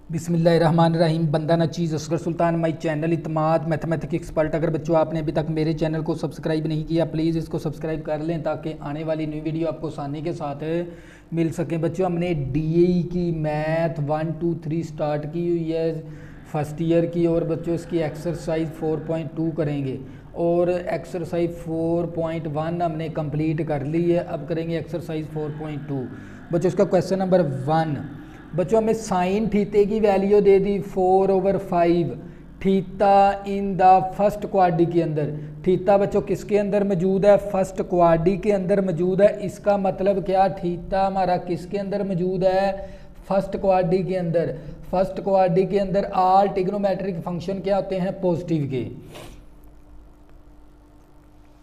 बिस्मिल्लाहिर्रहमानिर्रहीम। बंदा नचीज़ असगर सुल्तान my channel Itmad mathematics expert. अगर बच्चों आपने अभी तक मेरे चैनल को सब्सक्राइब नहीं किया प्लीज़ इसको सब्सक्राइब कर लें ताकि आने वाली न्यू वीडियो आपको आसानी के साथ मिल सके। बच्चों हमने डीएई की मैथ 1 2 3 स्टार्ट की हुई है फर्स्ट ईयर की, और बच्चों इसकी एक्सरसाइज 4.2 करेंगे और एक्सरसाइज 4.1 हमने कंप्लीट कर ली है। अब करेंगे एक्सरसाइज 4.2। बच्चों इसका क्वेश्चन नंबर 1। बच्चों हमें साइन थीटे की वैल्यू दे दी 4/5 theta in the first quadri के अंदर। थीटा बच्चों किसके अंदर मौजूद है? फर्स्ट क्वाड्री के अंदर मौजूद है। इसका मतलब क्या, थीटा हमारा किसके अंदर मौजूद है? फर्स्ट क्वाड्री के अंदर। फर्स्ट क्वाड्री के अंदर ऑल ट्रिग्नोमेट्रिक फंक्शन क्या होते हैं? पॉजिटिव के।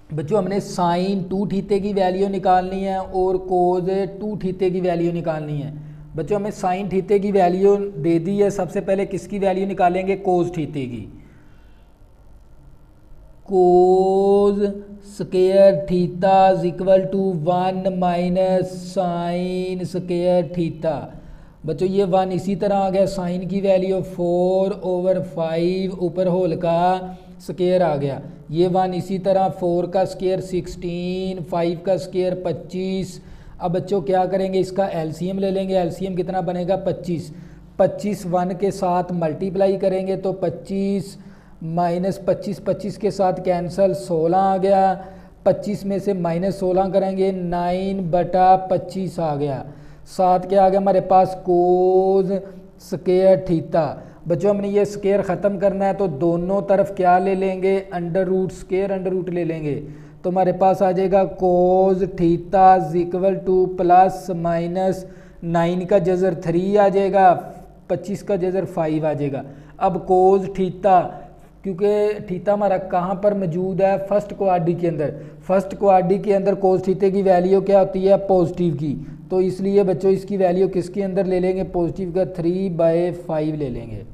बच्चों हमने साइन 2 थीटे की वैल्यू निकालनी है और कोज 2 थीटे की वैल्यू निकालनी है। बच्चों हमें साइन थीटे की वैल्यू दे दी है। सबसे पहले किसकी वैल्यू निकालेंगे? कोज थीटे की। Cos square theta is equal to 1 minus sine square theta. बच्चों ये 1 इसी तरह आ गया। साइन की वैल्यू 4/5 ऊपर होल का स्क्वायर आ गया। ये 1 इसी तरह 4 का स्क्वायर 16, 5 का स्क्वायर 25। अब बच्चों क्या करेंगे? इसका एलसीएम ले लेंगे। एलसीएम कितना बनेगा? 25। 25 1 के साथ मल्टीप्लाई करेंगे तो 25 माइनस 25 25 के साथ कैंसल 16 आ गया। 25 में से माइनस 16 करेंगे 9/25 आ गया। साथ क्या आ गया हमारे पास? कोज स्क्वायर थीटा। बच्चों हमने ये स्क्वायर ख़त्म करना है तो दोनों तरफ क्या ले लेंगे? Under root, square under root ले लेंगे तो हमारे पास आ जाएगा cos theta is equal to plus minus 9 का जज़र 3 आ जाएगा, 25 का जज़र 5 आ जाएगा। अब कोज थीटा, क्योंकि थीटा हमारा कहाँ पर मौजूद है? फर्स्ट क्वाड्री के अंदर। फर्स्ट क्वाड्री के अंदर कोज थीटे की वैल्यू क्या होती है? पॉजिटिव की। तो इसलिए बच्चों इसकी वैल्यू किसके अंदर ले लेंगे? पॉजिटिव का 3/5 ले लेंगे।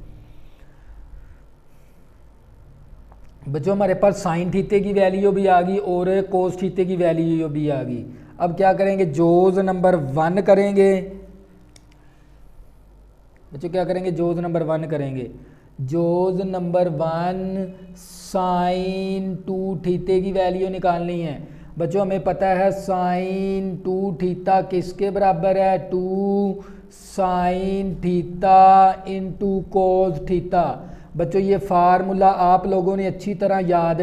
बच्चों हमारे पास साइन थीटे की वैल्यू भी आ गई और कोस थीटे की वैल्यू भी आ गई। अब क्या करेंगे? जोज नंबर 1 करेंगे। बच्चों क्या करेंगे? जोज नंबर 1 करेंगे। जोज नंबर 1 साइन 2 थीटे की वैल्यू निकालनी है। बच्चों हमें पता है साइन 2 थीटा किसके बराबर है? 2 sine theta into cos theta. बच्चों ये फार्मूला आप लोगों ने अच्छी तरह याद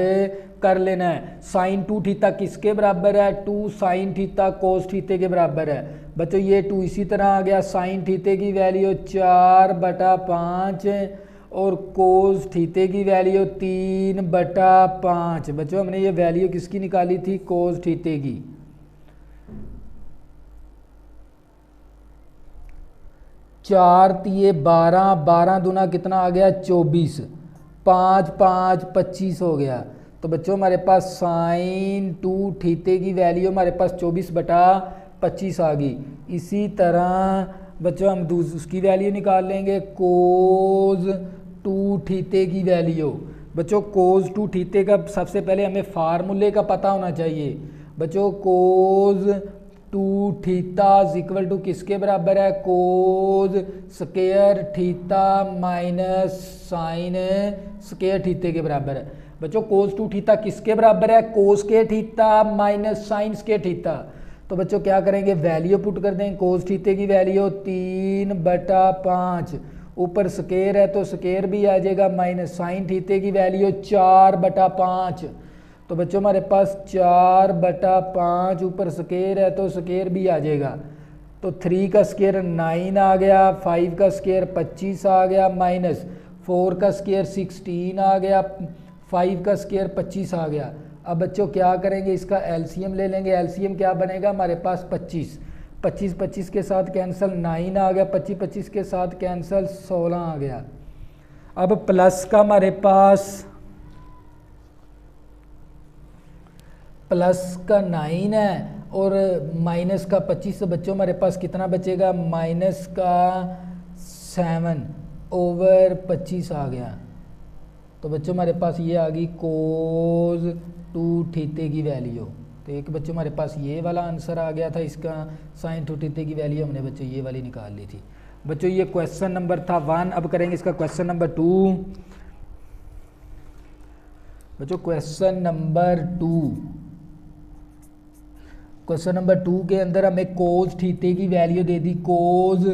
कर लेना है। साइन 2 थीटा किसके बराबर है? 2 साइन थीटा कोस थीटे के बराबर है। बच्चों ये 2 इसी तरह आ गया। साइन थीटे की वैल्यू 4/5 और कोस थीटे की वैल्यू 3/5। बच्चों हमने ये वैल्यू किसकी निकाली थी? कोस थीटे की। 4 तिये 12, 12 दूना कितना आ गया? 24, 5 5 25 हो गया। तो बच्चों हमारे पास साइन 2 थीटे की वैल्यू हमारे पास 24/25 आ गई। इसी तरह बच्चों हम उसकी वैल्यू निकाल लेंगे कोज 2 थीटे की वैल्यू। बच्चों कोज 2 थीटे का सबसे पहले हमें फार्मूले का पता होना चाहिए। बच्चों cos 2 theta is equal to किसके बराबर है? Cos square theta minus sine square theta के बराबर है। बच्चों कोज 2 थीटा किसके बराबर है? कोस के theta minus sine square theta. तो बच्चों क्या करेंगे? वैल्यू पुट कर देंगे। कोस थीटे की वैल्यू 3/5, ऊपर स्क्वायर है तो स्क्वायर भी आ जाएगा, माइनस साइन थीटे की वैल्यू 4/5। तो बच्चों हमारे पास 4/5 ऊपर स्क्वायर है तो स्क्वायर भी आ जाएगा। तो 3 का स्क्वायर 9 आ गया, 5 का स्क्वायर 25 आ गया, माइनस 4 का स्क्वायर 16 आ गया, 5 का स्क्वायर 25 आ गया। अब बच्चों क्या करेंगे? इसका एलसीएम ले लेंगे। एलसीएम क्या बनेगा हमारे पास? 25 25 25 के साथ कैंसिल 9 आ गया, 25 25 के साथ कैंसिल 16 आ गया। अब प्लस का हमारे पास प्लस का 9 है और माइनस का 25। बच्चों हमारे पास कितना बचेगा? माइनस का 7/25 आ गया। तो बच्चों हमारे पास ये आ गई कोज 2 थीटे की वैल्यू। तो एक बच्चों हमारे पास ये वाला आंसर आ गया था इसका। साइन 2 थीटा की वैल्यू हमने बच्चों ये वाली निकाल ली थी। बच्चों ये क्वेश्चन नंबर था 1। अब करेंगे इसका क्वेश्चन नंबर 2। बच्चों क्वेश्चन नंबर 2, क्वेश्चन नंबर 2 के अंदर हमें कोस थीटे की वैल्यू दे दी। कोस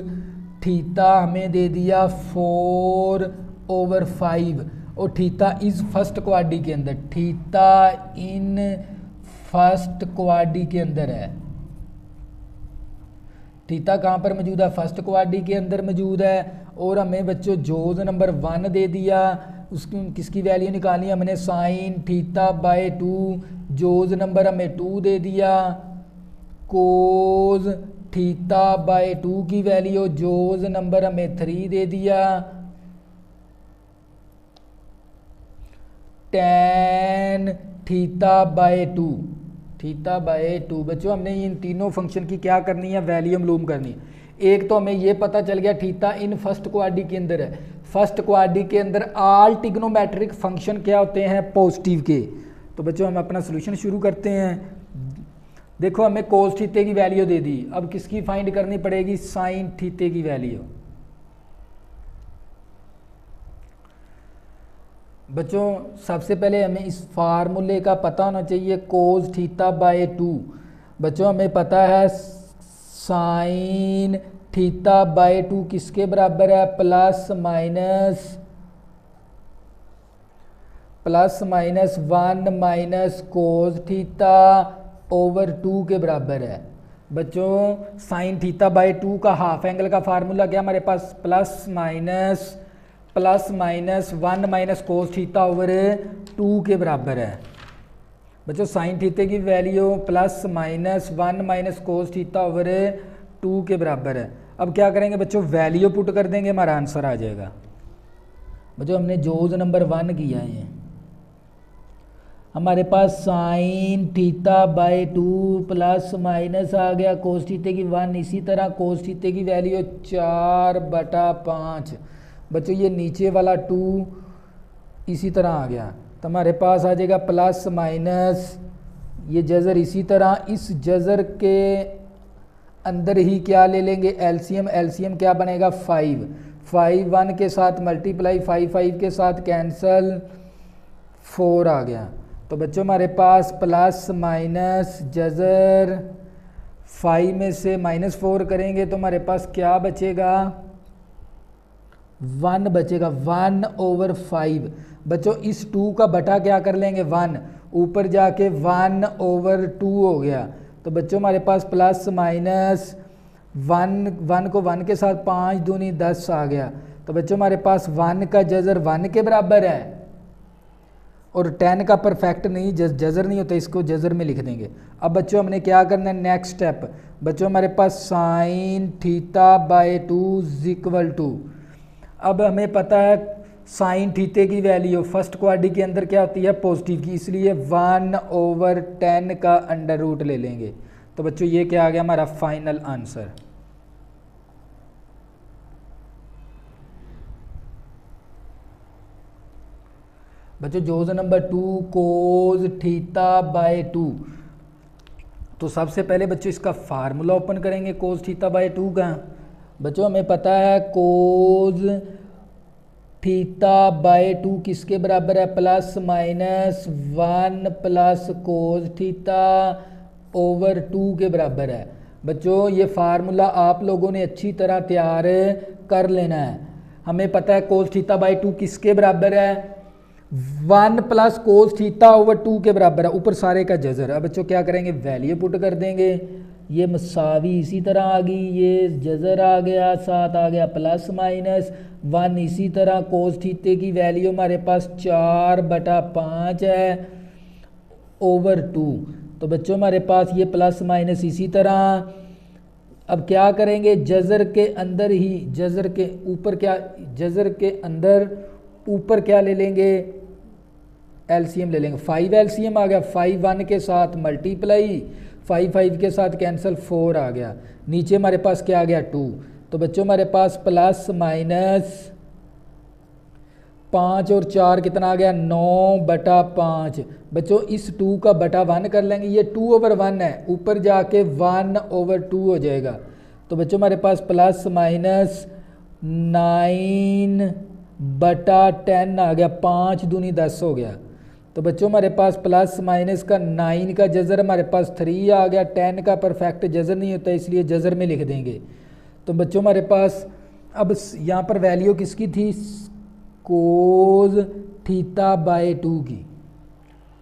थीटा हमें दे दिया 4/5 और थीटा इस फर्स्ट क्वाड्री के अंदर, थीटा इन फर्स्ट क्वाड्री के अंदर है। थीटा कहाँ पर मौजूद है? फर्स्ट क्वाड्री के अंदर मौजूद है। और हमें बच्चों जोज नंबर 1 दे दिया, उसकी किसकी वैल्यू निकालनी है हमने? Sign theta by 2। Jose number हमें 2 दे दिया। कोज थीटा बाय 2 की वैल्यू, जोज नंबर हमें 3 दे दिया। Tan theta by 2, theta by 2। बच्चों हमने इन तीनों फंक्शन की क्या करनी है? वैल्यू मालूम करनी है। एक तो हमें ये पता चल गया थीटा इन फर्स्ट क्वाड्री के अंदर है। फर्स्ट क्वाड्री के अंदर ऑल ट्रिग्नोमेट्रिक फंक्शन क्या होते हैं? पॉजिटिव के। तो बच्चों हम अपना सोल्यूशन शुरू करते हैं। देखो हमें कोस थीटे की वैल्यू दे दी, अब किसकी फाइंड करनी पड़ेगी? साइन थीटे की वैल्यू। बच्चों सबसे पहले हमें इस फार्मूले का पता होना चाहिए, कोस थीटा बाय 2। बच्चों हमें पता है साइन थीटा बाय 2 किसके बराबर है? Plus minus 1 minus cos theta over 2 के बराबर है। बच्चों साइन थीटा बाय 2 का हाफ एंगल का फार्मूला क्या हमारे पास? Plus minus 1 minus cos theta over 2 के बराबर है। बच्चों साइन थीटे की value plus minus 1 minus cos theta over 2 के बराबर है। अब क्या करेंगे बच्चों? वैल्यू पुट कर देंगे, हमारा आंसर आ जाएगा। बच्चों हमने जोज नंबर 1 किया है, हमारे पास sine theta by 2 plus minus आ गया कोस थीटे की 1। इसी तरह कोस थीटे की वैल्यू 4/5। बच्चों ये नीचे वाला 2 इसी तरह आ गया, तो हमारे पास आ जाएगा प्लस माइनस ये जज़र। इसी तरह इस जज़र के अंदर ही क्या ले लेंगे? एलसीएम। एलसीएम क्या बनेगा? 5। 5 1 के साथ मल्टीप्लाई, 5 5 के साथ कैंसल, 4 आ गया। तो बच्चों हमारे पास प्लस माइनस जज़र 5 में से -4 करेंगे तो हमारे पास क्या बचेगा? 1 बचेगा, 1/5। बच्चों इस 2 का बटा क्या कर लेंगे? 1, ऊपर जाके 1/2 हो गया। तो बच्चों हमारे पास प्लस माइनस 1 को 1 के साथ 5 दूनी 10 आ गया। तो बच्चों हमारे पास 1 का जज़र 1 के बराबर है और 10 का परफेक्ट नहीं, जज़र नहीं होता, इसको जज़र में लिख देंगे। अब बच्चों हमने क्या करना है? Next step. बच्चों हमारे पास sine theta by 2 equal to, अब हमें पता है साइन थीटे की वैल्यू फर्स्ट क्वाड्री के अंदर क्या होती है? पॉजिटिव की, इसलिए 1/10 का अंडर रूट ले लेंगे। तो बच्चों ये क्या आ गया? हमारा फाइनल आंसर। बच्चों जोज नंबर 2 कोस थीटा बाय 2। तो सबसे पहले बच्चों इसका फार्मूला ओपन करेंगे कोस थीटा बाय 2 का। बच्चों हमें पता है कोस थीटा बाय 2 किसके बराबर है? Plus minus 1 plus cos theta over 2 के बराबर है। बच्चों ये फार्मूला आप लोगों ने अच्छी तरह तैयार कर लेना है। हमें पता है कोस थीटा बाय 2 किसके बराबर है? 1 प्लस कोस थीटा ओवर 2 के बराबर है, ऊपर सारे का जज़र। अब बच्चों क्या करेंगे? वैल्यू पुट कर देंगे। ये मसावी इसी तरह आ गई, ये जज़र आ गया, साथ आ गया प्लस माइनस 1। इसी तरह कोस थीटे की वैल्यू हमारे पास 4/5 है ओवर 2। तो बच्चों हमारे पास ये प्लस माइनस इसी तरह। अब क्या करेंगे? जज़र के अंदर ही, जज़र के ऊपर क्या, जज़र के अंदर ऊपर क्या ले लेंगे? एलसीएम ले लेंगे। 5 एलसीएम आ गया, 5 1 के साथ मल्टीप्लाई, 5 5 के साथ कैंसिल, 4 आ गया। नीचे हमारे पास क्या आ गया? 2। तो बच्चों हमारे पास प्लस माइनस 5 और 4 कितना आ गया? 9/5। बच्चों इस 2 का बटा 1 कर लेंगे, ये 2/1 है, ऊपर जाके 1/2 हो जाएगा। तो बच्चों हमारे पास प्लस माइनस 9/10 आ गया, 5 दूनी 10 हो गया। तो बच्चों हमारे पास प्लस माइनस का 9 का जज़र हमारे पास 3 आ गया। 10 का परफेक्ट जज़र नहीं होता इसलिए जज़र में लिख देंगे। तो बच्चों हमारे पास अब यहाँ पर वैल्यू किसकी थी, कोज थीटा बाय 2 की,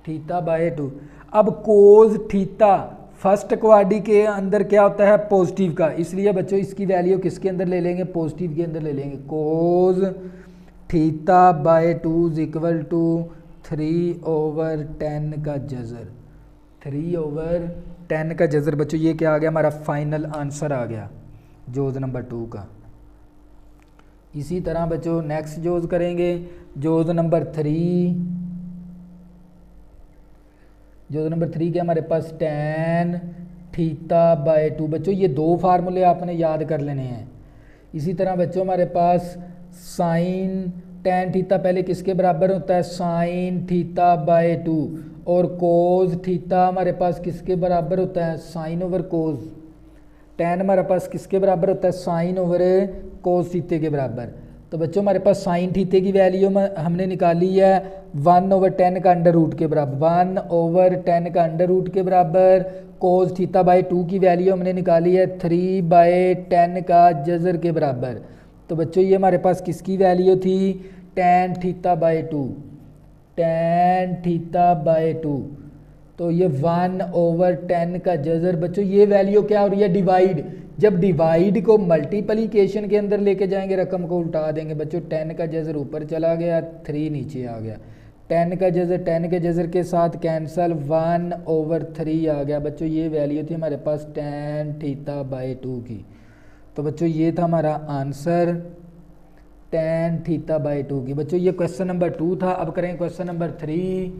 थीटा बाय 2। अब कोज थीटा फर्स्ट क्वाड्री के अंदर क्या होता है, पॉजिटिव का, इसलिए बच्चों इसकी वैल्यू किसके अंदर ले लेंगे, पॉजिटिव के अंदर ले लेंगे। Cos theta by 2 is equal to 3/10 का जज़र, 3/10 का जज़र। बच्चों ये क्या आ गया, हमारा फाइनल आंसर आ गया जोज नंबर 2 का। इसी तरह बच्चों नेक्स्ट जोज करेंगे, जोज नंबर 3। जोज नंबर 3 क्या हमारे पास, tan थीटा बाय 2। बच्चों ये 2 फार्मूले आपने याद कर लेने हैं। इसी तरह बच्चों हमारे पास साइन tan थीटा पहले किसके बराबर होता है, साइन थीटा बाय 2, और कोज थीटा हमारे पास किसके बराबर होता है, साइन ओवर कोज। tan हमारे पास किसके बराबर होता है, साइन ओवर कोस थीटे के बराबर। तो बच्चों हमारे पास साइन थीटे की वैल्यू हमने निकाली है 1/10 का अंडर रूट के बराबर, 1/10 का अंडर रूट के बराबर। कोस थीटा बाय 2 की वैल्यू हमने निकाली है 3/10 का जज़र के बराबर। तो बच्चों ये हमारे पास किसकी वैल्यू थी, tan theta by 2, tan theta by 2। तो ये 1/10 का जज़र। बच्चों ये वैल्यू क्या हो रही है, डिवाइड। जब डिवाइड को मल्टीप्लिकेशन के अंदर लेके जाएंगे रकम को उल्टा देंगे। बच्चों 10 का जज़र ऊपर चला गया, 3 नीचे आ गया। 10 का जज़र 10 के जज़र के साथ कैंसल, 1/3 आ गया। बच्चों ये वैल्यू थी हमारे पास tan थीटा बाय 2 की। तो बच्चों ये था हमारा आंसर tan थीटा बाय 2 की। बच्चों ये क्वेश्चन नंबर 2 था। अब करें क्वेश्चन नंबर 3।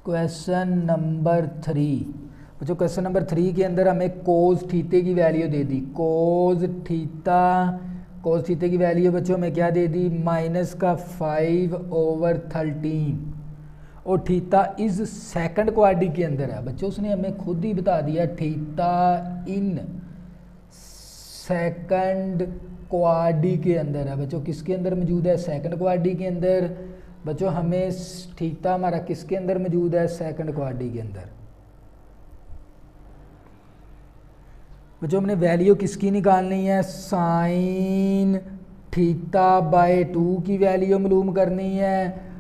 Question number 3। बच्चों क्वेश्चन नंबर 3 के अंदर हमें कोस थीटे की वैल्यू दे दी। कोस थीटे की वैल्यू बच्चों हमें क्या दे दी, -5/13, और थीटा इस सेकंड क्वाड्री के अंदर है। बच्चों उसने हमें खुद ही बता दिया थीटा इन सेकंड क्वाड्री के अंदर है। बच्चों किसके अंदर मौजूद है, सेकंड क्वाड्री के अंदर। बच्चों हमें थीटा हमारा किसके अंदर मौजूद है, सेकंड क्वाड्री के अंदर। बच्चों हमने वैल्यू किसकी निकालनी है, साइन थीटा बाय 2 की वैल्यू मालूम करनी है।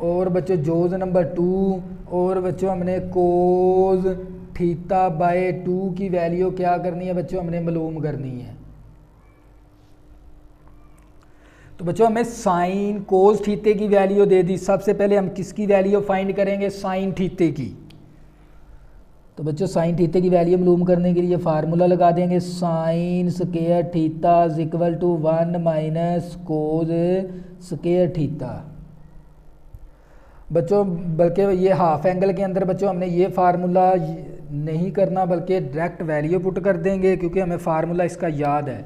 और बच्चों जोज नंबर 2, और बच्चों हमने कोज थीटा बाय 2 की वैल्यू क्या करनी है, बच्चों हमने मालूम करनी है। तो बच्चों हमें साइन कोस थीटे की वैल्यू दे दी। सबसे पहले हम किसकी वैल्यू फाइंड करेंगे, साइन थीटे की। तो बच्चों साइन थीटे की वैल्यू मालूम करने के लिए फार्मूला लगा देंगे, sine square theta is equal to 1 minus cos square theta. बच्चों बल्कि ये हाफ एंगल के अंदर बच्चों हमने ये फार्मूला नहीं करना, बल्कि डायरेक्ट वैल्यू पुट कर देंगे, क्योंकि हमें फार्मूला इसका याद है।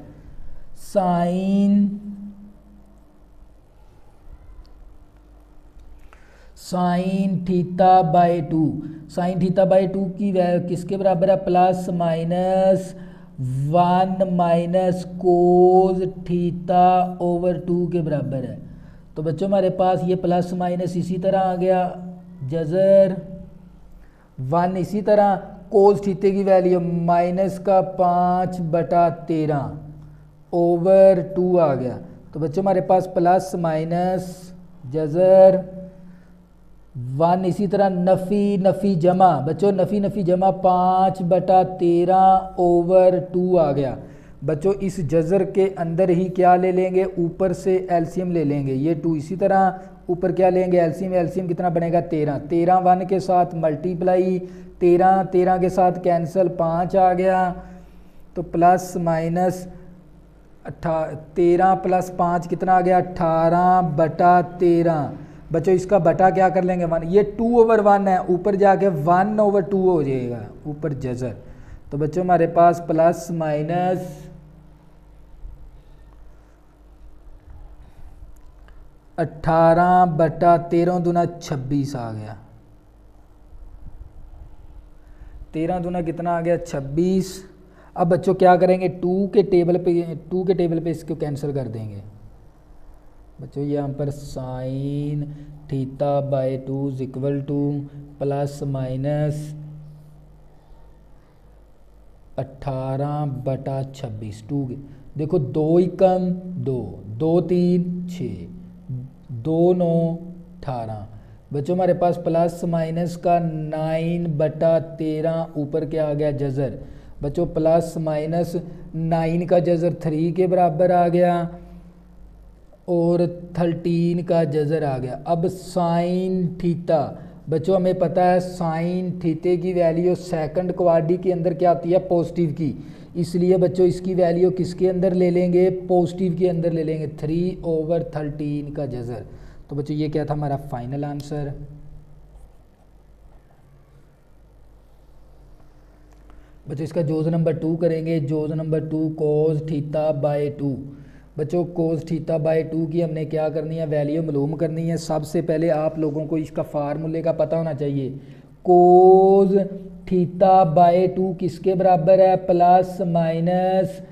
Sign theta by 2, sign theta by 2 की किसके बराबर है, +-1 माइनस कोस थीटा ओवर 2 के बराबर है। तो बच्चों हमारे पास ये प्लस माइनस इसी तरह आ गया, जज़र 1 इसी तरह, कोस थीटे की वैल्यू -5/13 ओवर 2 आ गया। तो बच्चों हमारे पास प्लस माइनस जज़र 1 इसी तरह, नफ़ी जमा, बच्चों नफ़ी जमा 5/13 ओवर 2 आ गया। बच्चों इस जज़र के अंदर ही क्या ले लेंगे, ऊपर से एलसीएम ले लेंगे। ये 2 इसी तरह, ऊपर क्या लेंगे, एलसीएम कितना बनेगा, 13 1 के साथ मल्टीप्लाई, 13 के साथ कैंसिल, 5 आ गया। तो प्लस माइनस 13 + 5 कितना आ गया, 18/13। बच्चों इसका बटा क्या कर लेंगे, 1, ये 2/1 है, ऊपर जाके 1/2 हो जाएगा ऊपर जज़र। तो बच्चों हमारे पास प्लस माइनस 18/13 दूना 26 आ गया। 13 दूना कितना आ गया 26। अब बच्चों क्या करेंगे, 2 के टेबल पे इसको कैंसिल कर देंगे। बच्चों यहाँ पर sign theta by 2 is equal to plus minus 18/26। 2 देखो 2 एकम 2, 2 3 6, 2 9 18। बच्चों हमारे पास प्लस माइनस का 9/13 ऊपर क्या आ गया जजर। बच्चों प्लस माइनस 9 का जजर 3 के बराबर आ गया और 13 का जजर आ गया। अब साइन थीटा, बच्चों हमें पता है साइन थीटे की वैल्यू सेकंड क्वाड्री के अंदर क्या आती है, पॉजिटिव की। इसलिए बच्चों इसकी वैल्यू किसके अंदर ले लेंगे, पॉजिटिव के अंदर ले लेंगे, 3/13 का जजर। तो बच्चों ये क्या था हमारा फाइनल आंसर। बच्चों इसका जोज नंबर 2 करेंगे। जोज नंबर 2 कोस थीटा बाय 2। बच्चों कोस थीटा बाय 2 की हमने क्या करनी है, वैल्यू मालूम करनी है। सबसे पहले आप लोगों को इसका फार्मूले का पता होना चाहिए। कोस थीटा बाय 2 किसके बराबर है, plus minus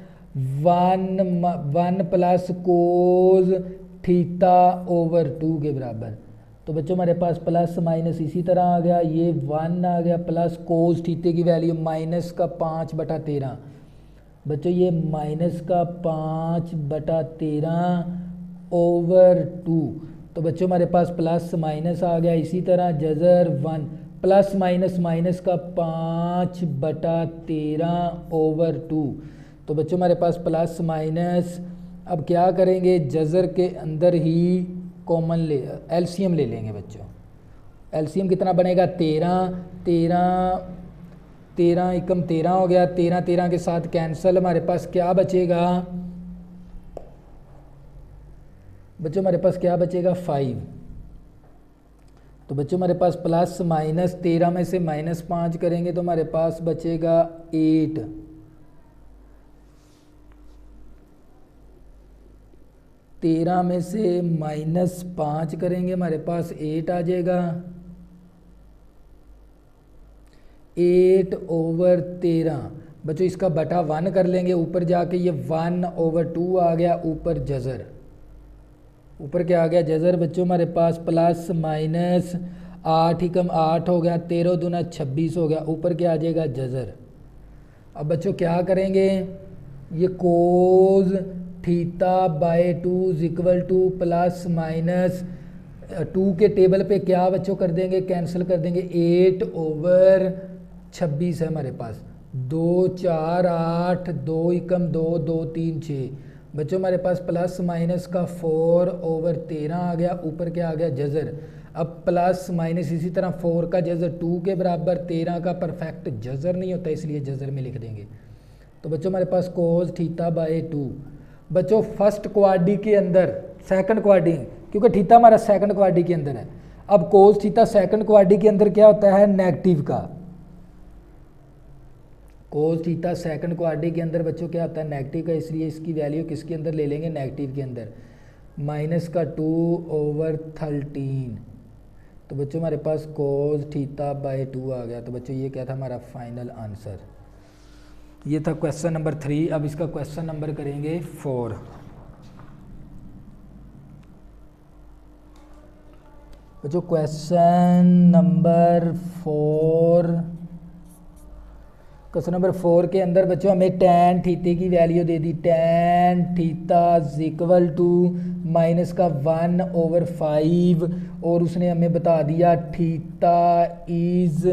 1 plus cos theta over 2 के बराबर। तो बच्चों हमारे पास प्लस माइनस इसी तरह आ गया, ये 1 आ गया प्लस कोस थीटे की वैल्यू माइनस का 5/13। बच्चों ये माइनस का 5/13 ओवर 2। तो बच्चों हमारे पास प्लस माइनस आ गया, इसी तरह जजर 1 प्लस माइनस माइनस का 5/13 ओवर 2। तो बच्चों हमारे पास प्लस माइनस, अब क्या करेंगे जजर के अंदर ही कॉमन एलसीएम ले लेंगे। बच्चों एलसीएम कितना बनेगा 13 एकम 13 हो गया, 13 के साथ कैंसल। हमारे पास क्या बचेगा बच्चों, हमारे पास क्या बचेगा 5। तो बच्चों हमारे पास प्लस माइनस 13 में से -5 करेंगे तो हमारे पास बचेगा 8। 13 में से -5 करेंगे हमारे पास 8 आ जाएगा। 8/13 बच्चों इसका बटा 1 कर लेंगे, ऊपर जाके ये 1/2 आ गया, ऊपर जजर, ऊपर क्या आ गया जजर। बच्चों हमारे पास प्लस माइनस 8 एकम 8 हो गया, 13 दूना 26 हो गया, ऊपर क्या आ जाएगा जजर। अब बच्चों क्या करेंगे, ये cos theta by 2 is equal to plus minus 2 के टेबल पे क्या बच्चों कर देंगे, कैंसिल कर देंगे। 8/26 है हमारे पास, 2 4 8, 2 एकम 2, 2 3 6। बच्चों हमारे पास प्लस माइनस का 4/13 आ गया, ऊपर क्या आ गया जजर। अब प्लस माइनस इसी तरह 4 का जजर 2 के बराबर, 13 का परफेक्ट जजर नहीं होता इसलिए जजर में लिख देंगे। तो बच्चों हमारे पास कोस थीटा बाय 2। बच्चों फर्स्ट क्वाड्री के अंदर सेकंड क्वाड्री, क्योंकि थीटा हमारा सेकंड क्वाड्री के अंदर है। अब कोस थीटा सेकंड क्वाड्री के अंदर क्या होता है, नेगेटिव का। कोस थीटा सेकंड क्वाड्री के अंदर बच्चों क्या होता है, नेगेटिव का, इसलिए इसकी वैल्यू किसके अंदर ले लेंगे, नेगेटिव के अंदर, माइनस का 2/13। तो बच्चों हमारे पास कोस थीटा बाय 2 आ गया। तो बच्चों ये क्या था हमारा फाइनल आंसर। ये था क्वेश्चन नंबर 3। अब इसका क्वेश्चन नंबर करेंगे 4। बच्चों क्वेश्चन नंबर 4, क्वेश्चन नंबर 4 के अंदर बच्चों हमें tan थीटे की वैल्यू दे दी। tan theta is equal to minus का 1/5 और उसने हमें बता दिया थीटा इज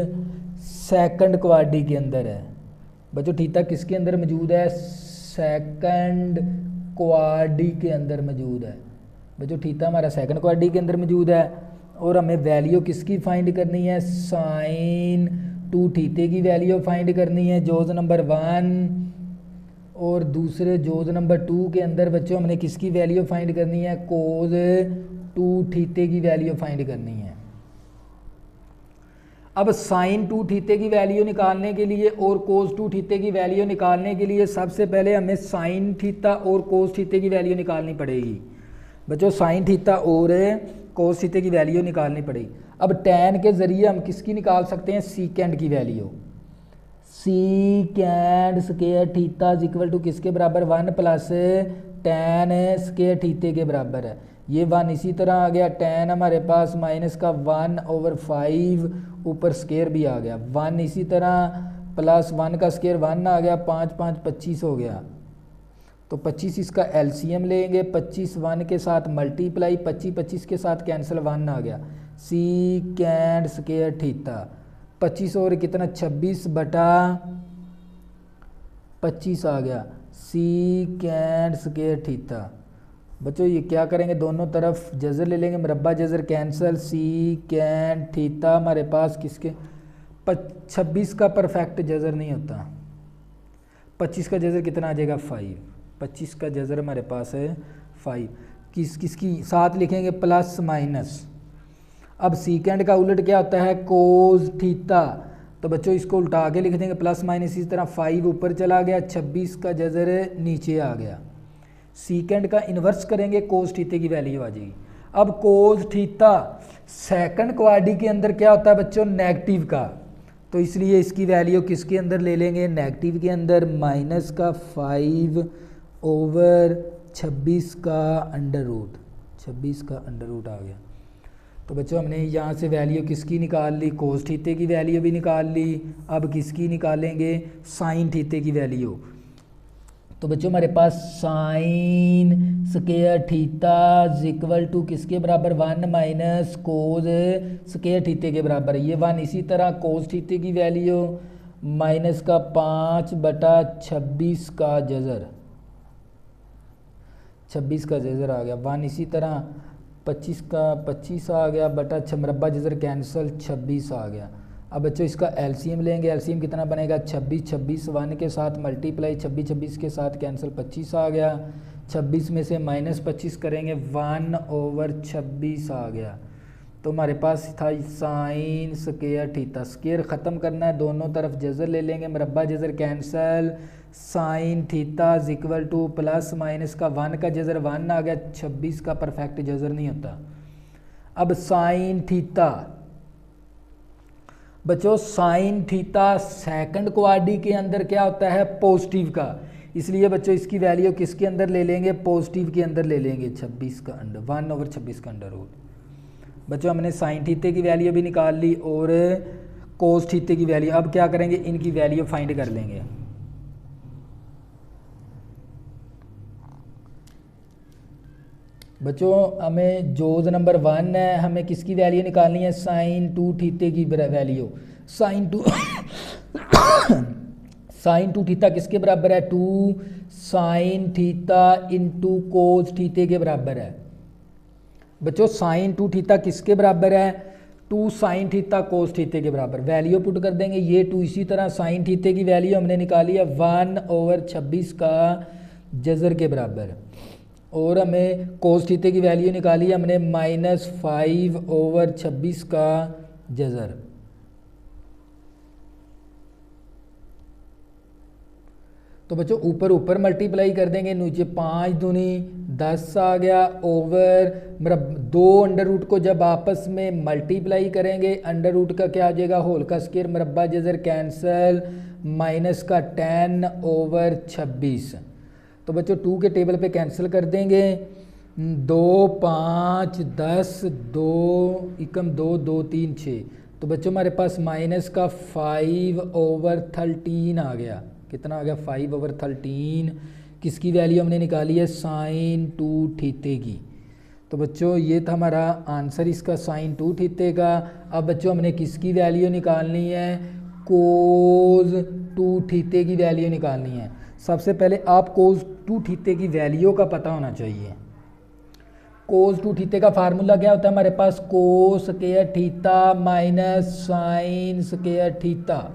सेकंड क्वाड्री के अंदर है। बच्चों थीटा किसके अंदर मौजूद है, सेकंड क्वाड्री के अंदर मौजूद है। बच्चों थीटा हमारा सेकंड क्वाड्री के अंदर मौजूद है और हमें वैल्यू किसकी फाइंड करनी है, साइन 2 थीटे की वैल्यू फाइंड करनी है, जोज नंबर 1। और दूसरे जोज नंबर 2 के अंदर बच्चों हमने किसकी वैल्यू फाइंड करनी है, कोस 2 थीटे की वैल्यू फाइंड करनी है। अब साइन 2 थीटे की वैल्यू निकालने के लिए और कोस 2 थीटे की वैल्यू निकालने के लिए सबसे पहले हमें साइन थीटा और कोस थीटे की वैल्यू निकालनी पड़ेगी। बच्चों साइन थीटा और कोस थीटा की वैल्यू निकालनी पड़ेगी। अब टैन के ज़रिए हम किसकी निकाल सकते हैं, सीकेंड की value. Secant square theta is equal to किसके बराबर, 1 प्लस टैन स्क्वायर थीटे के बराबर है। ये 1 इसी तरह आ गया, टैन हमारे पास माइनस का 1/5 ऊपर स्क्वायर भी आ गया, 1 इसी तरह प्लस 1 का स्क्वायर 1 आ गया, 5 5 25 हो गया। तो 25 इसका एलसीएम लेंगे, 25 1 के साथ मल्टीप्लाई, 25 25 के साथ कैंसिल, 1 आ गया। सीकेंड स्क्वायर थीटा 25 और कितना 26 बटा 25 आ गया, सीकेंड स्क्वायर थीटा। बच्चों ये क्या करेंगे, दोनों तरफ जज़र ले लेंगे, मरब्बा जज़र कैंसिल, सीकेंड थीटा हमारे पास किसके 26 का परफेक्ट जज़र नहीं होता, 25 का जज़र कितना आ जाएगा 5, 25 का जज़र हमारे पास है 5। किसकी साथ लिखेंगे प्लस माइनस। अब सीकेंड का उलट क्या होता है, कोस थीटा, तो बच्चों इसको उल्टा के लिख देंगे प्लस माइनस, इस तरह 5 ऊपर चला गया, 26 का जज़र नीचे आ गया। सीकेंड का इन्वर्स करेंगे, कोस थीटा की वैल्यू आ जाएगी। अब कोस थीटा सेकंड क्वाड्री के अंदर क्या होता है बच्चों, नेगेटिव का, तो इसलिए इसकी वैल्यू किसके अंदर ले लेंगे, नेगेटिव के अंदर, माइनस का 5/26 का अंडर रूट, 26 का अंडर रूट आ गया। तो बच्चों हमने यहाँ से वैल्यू किसकी निकाल ली, कोस थीटे की वैल्यू भी निकाल ली। अब किसकी निकालेंगे, साइन थीटे की वैल्यू। तो बच्चों हमारे पास sine square theta is equal to किसके बराबर, 1 माइनस कोस स्क्वायर थीटे के बराबर है। ये 1 इसी तरह कोस थीटे की वैल्यू माइनस का 5/26 का जज़र, 26 का जज़र आ गया, 1 इसी तरह 25 का 25 आ गया बटा मरब्बा जज़र कैंसिल, 26 आ गया। अब बच्चों इसका एलसीएम लेंगे, एलसीएम कितना बनेगा 26, 26 1 के साथ मल्टीप्लाई, 26 26 के साथ कैंसिल, 25 आ गया। 26 में से माइनस 25 करेंगे, 1/26 आ गया। तो हमारे पास था साइन स्क्वायर थीटा, स्क्वायर ख़त्म करना है, दोनों तरफ जज़र ले लेंगे, मरब्बा जज़र cancel, sine theta is equal to plus minus का 1 का जज़र 1 आ गया, 26 का परफेक्ट जज़र नहीं होता। अब साइन थीटा, बच्चों साइन थीटा सेकंड क्वाड्री के अंदर क्या होता है, पॉजिटिव का, इसलिए बच्चों इसकी वैल्यू किसके अंदर ले लेंगे, पॉजिटिव के अंदर ले लेंगे, 26 का अंडर 1/26 का अंडर रूट। बच्चों हमने साइन थीटे की वैल्यू भी निकाल ली और कोस थीटे की वैल्यू। अब क्या करेंगे, इनकी वैल्यू फाइंड कर लेंगे। बच्चों हमें जोज नंबर 1 है, हमें किसकी वैल्यू निकालनी है, साइन 2 थीटे की वैल्यू। साइन 2 साइन 2 थीटा किसके बराबर है, 2 साइन थीटा इंटू कोस थीटे के बराबर है। बच्चों साइन 2 थीटा किसके बराबर है, 2 साइन थीटा कोस थीटे के बराबर। वैल्यू पुट कर देंगे, ये 2 इसी तरह साइन थीटे की वैल्यू हमने निकाली है 1/26 का जज़र के बराबर, और हमें कोस थीटे की वैल्यू निकाली है हमने -5/26 का जज़र। तो बच्चों ऊपर ऊपर मल्टीप्लाई कर देंगे, नीचे 5 दूनी 10 आ गया, ओवर दो अंडर रूट को जब आपस में मल्टीप्लाई करेंगे, अंडर रूट का क्या आ जाएगा, होल का स्क्वायर, मरब्बा जज़र कैंसल, माइनस का 10/26। तो बच्चों 2 के टेबल पे कैंसिल कर देंगे, 2 5 10 2 एकम 2 2 3 6। तो बच्चों हमारे पास माइनस का 5/13 आ गया, कितना आ गया 5/13। किसकी वैल्यू हमने निकाली है, साइन 2 थीटे की। तो बच्चों ये था हमारा आंसर इसका, साइन 2 थीटे का। अब बच्चों हमने किसकी वैल्यू निकालनी है, कोस 2 थीटे की वैल्यू निकालनी है। सबसे पहले आप कोस 2 थीटे की वैल्यू का पता होना चाहिए। कोस 2 थीटे का फार्मूला क्या होता है हमारे पास, cos square theta minus sine square theta.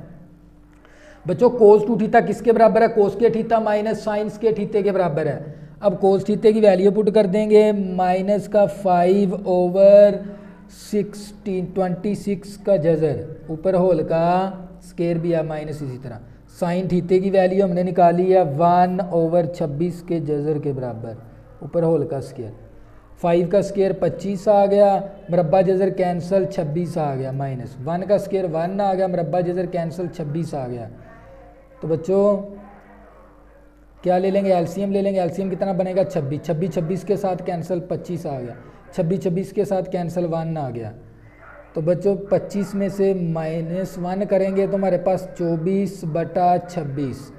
बच्चों कोस 2 थीटा किसके बराबर है, कोस के थीटा माइनस साइन के थीटे के बराबर है। अब कोस थीटे की वैल्यू पुट कर देंगे, माइनस का 5/26 का जज़र, ऊपर होल का स्क्वायर भी है माइनस, इसी तरह साइन थीटे की वैल्यू हमने निकाली है 1/26 के जज़र के बराबर, ऊपर होल का स्क्वायर। 5 का स्क्वायर 25 आ गया, मुरब्बा जज़र कैंसिल 26 आ गया, माइनस 1 का स्क्वायर 1 आ गया, मुरब्बा जज़र कैंसिल 26 आ गया। तो बच्चों क्या ले लेंगे, एलसीएम ले लेंगे। एलसीएम कितना बनेगा 26, 26 26 के साथ कैंसिल 25 आ गया, 26 26 के साथ कैंसिल 1 आ गया। तो बच्चों 25 में से -1 करेंगे तो हमारे पास 24/26।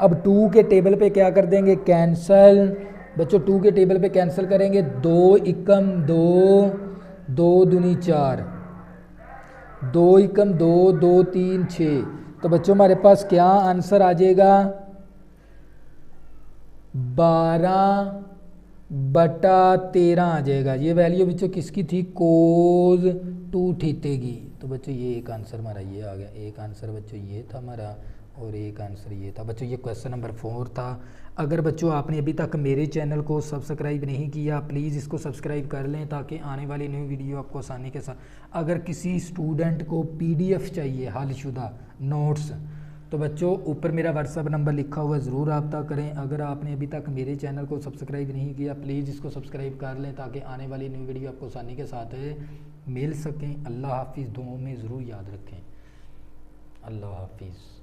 अब 2 के टेबल पे क्या कर देंगे, कैंसल। बच्चों 2 के टेबल पे कैंसिल करेंगे, 2 एकम 2, 2 दूनी 4, 2 एकम 2, 2 3 6। तो बच्चों हमारे पास क्या आंसर आ जाएगा, 12/13 आ जाएगा। ये वैल्यू बच्चों किसकी थी, कोज 2 थीटे की। तो बच्चों ये एक आंसर हमारा ये आ गया, एक आंसर बच्चों ये था हमारा और एक आंसर ये था। बच्चों ये क्वेश्चन नंबर 4 था। अगर बच्चों आपने अभी तक मेरे चैनल को सब्सक्राइब नहीं किया, प्लीज़ इसको सब्सक्राइब कर लें ताकि आने वाली न्यू वीडियो आपको आसानी के साथ। अगर किसी स्टूडेंट को PDF चाहिए हलशुदा नोट्स, तो बच्चों ऊपर मेरा व्हाट्सअप नंबर लिखा हुआ है, ज़रूर रब्ता करें। अगर आपने अभी तक मेरे चैनल को सब्सक्राइब नहीं किया, प्लीज़ इसको सब्सक्राइब कर लें ताकि आने वाली न्यू वीडियो आपको आसानी के साथ मिल सकें। अल्लाह हाफिज़, दुआओं में ज़रूर याद रखें। अल्लाह हाफिज़।